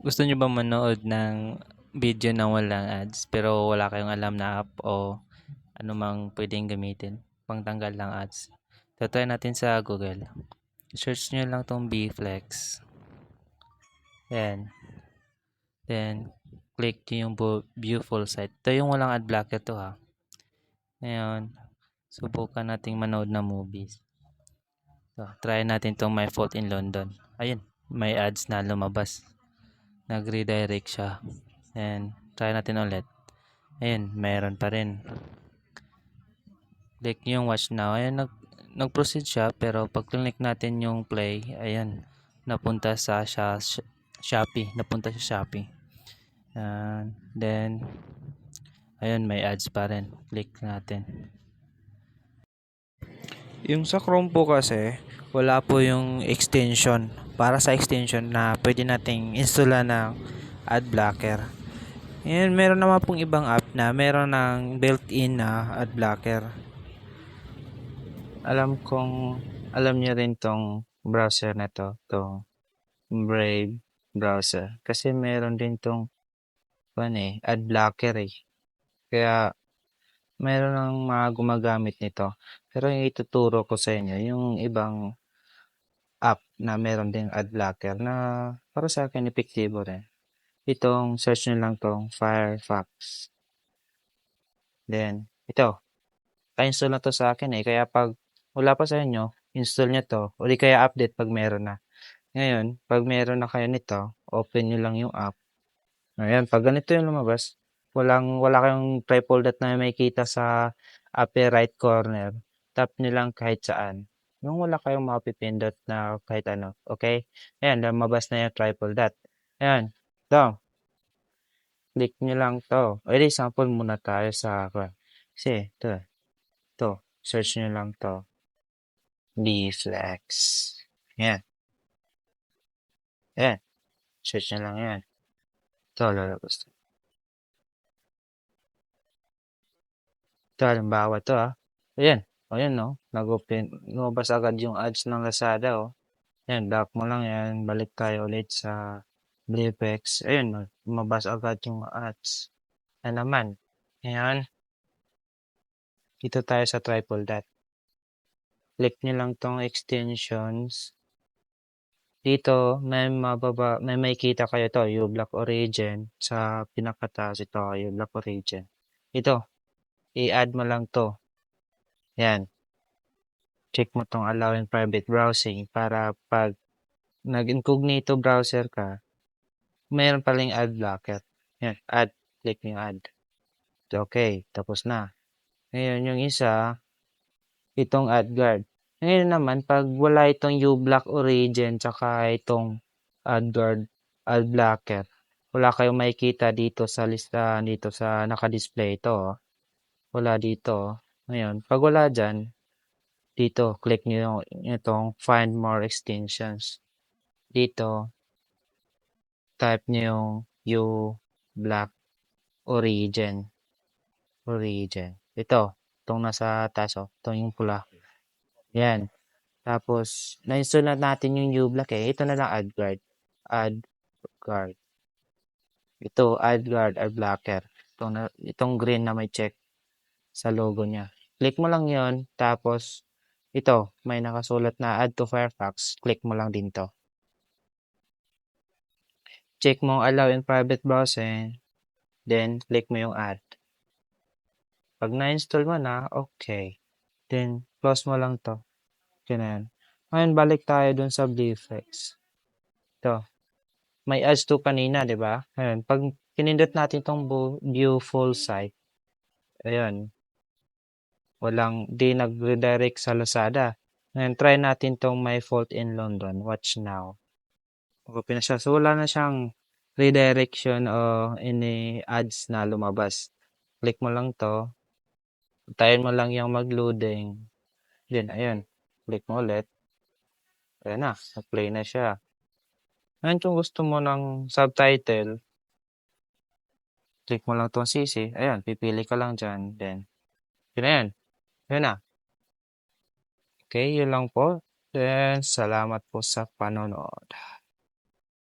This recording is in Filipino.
Gusto niyo ba manood ng video na walang ads pero wala kayong alam na app o anumang pwedeng gamitin pangtanggal ng ads? So, try natin sa Google. Search nyo lang tong Bflex. Then, then click nyo yung view full site. Ito yung walang ad blocker to ha. Ngayon, subukan nating manood ng movies. So, try natin tong My Fault in London. Ayun, may ads na lumabas. Nag-redirect siya. And try natin ulit. Ayun, mayroon pa rin. Click yung watch now. Ayun, nag-proceed siya. Pero pag click natin yung play, ayun, napunta sa Shopee. Napunta sa Shopee. Then, ayun, may ads pa rin. Click natin. Yung sa Chrome po kasi, wala po yung extension. Para sa extension na pwede nating installan ng ad blocker. Ngayon, meron naman pong ibang app na meron ng built-in na ad blocker. Alam niyo rin tong browser na tong Brave browser. Kasi meron din tong ad blocker eh. Kaya meron ng mga gumagamit nito. Pero yung ituturo ko sa inyo, yung ibang app na meron ding ad blocker na para sa akin epektibo rin. Itong search nyo lang tong Firefox. Then, ito. Ka-install na to sa akin eh. Kaya pag wala pa sa inyo, install nyo to. O di kaya update pag meron na. Ngayon, pag meron na kayo nito, open nyo lang yung app. Ayan, pag ganito yung lumabas, wala kayong triple dot na makikita sa upper right corner. Tap nyo lang kahit saan. Yung wala kayong mapipindot na kahit ano. Okay? Ayan, lumabas na yung triple dot. Ayan. Ito. Click nyo lang to. O di, sample muna tayo sa kasi ito. Ito. Search nyo lang to. Bflex. Ayan. Ayan. Search nyo lang yan. Ito, lalabas to. Ito, halimbawa to Ayan. O yan no. Lumabas agad yung ads ng Lazada Ayan, lock mo lang yan. Balik tayo ulit sa Blipex. Ayun, lumabas agad yung ads. Na naman. Ayan. Dito tayo sa triple dot. Click nyo lang tong extensions. Dito, may makikita kayo to, uBlock Origin. Sa pinakataas ito, uBlock Origin. Ito, i-add mo lang to. Yan. Check mo tong allow in private browsing para pag nag-incognito browser ka, mayroon paling ad blocker. Yan, add. Click mo yung add. Okay, tapos na. Ngayon, yung isa, itong ad guard. Ngayon naman, pag wala itong uBlock Origin tsaka itong ad guard, ad blocker, wala kayong makikita dito sa lista, dito sa naka-display ito. Wala dito. Ngayon, pag wala dyan, dito, click nyo itong find more extensions. Dito, type nyo yung uBlock Origin. Ito, itong nasa taas itong yung pula. Yan. Tapos, na-install na natin yung uBlock Ito na lang ad guard. Ad guard. Ito, ad guard, ad blocker. Itong green na may check sa logo niya. Click mo lang yon tapos ito, may nakasulat na add to Firefox. Click mo lang din to. Check mo allow in private browsing. Then, click mo yung add. Pag na-install mo na, okay. Then, close mo lang to. Ganyan. Ngayon, balik tayo dun sa Bflex. Ito. May ads to kanina, di ba? Ngayon, pag pinindot natin itong view full site, ayun, di nag-redirect sa Lazada. Ngayon, try natin tong My Fault in London. Watch now. Open na siya. So, wala na siyang redirection o any ads na lumabas. Click mo lang to. Tayin mo lang yung mag-loading. Then, ayun. Click mo ulit. Ayan na. Nag-play na siya. Ngayon, kung gusto mo ng subtitle, click mo lang itong sisi. Ayan, pipili ka lang dyan. Then, yun na yan. Yun na. Okay, yun lang po. Then, salamat po sa panonood.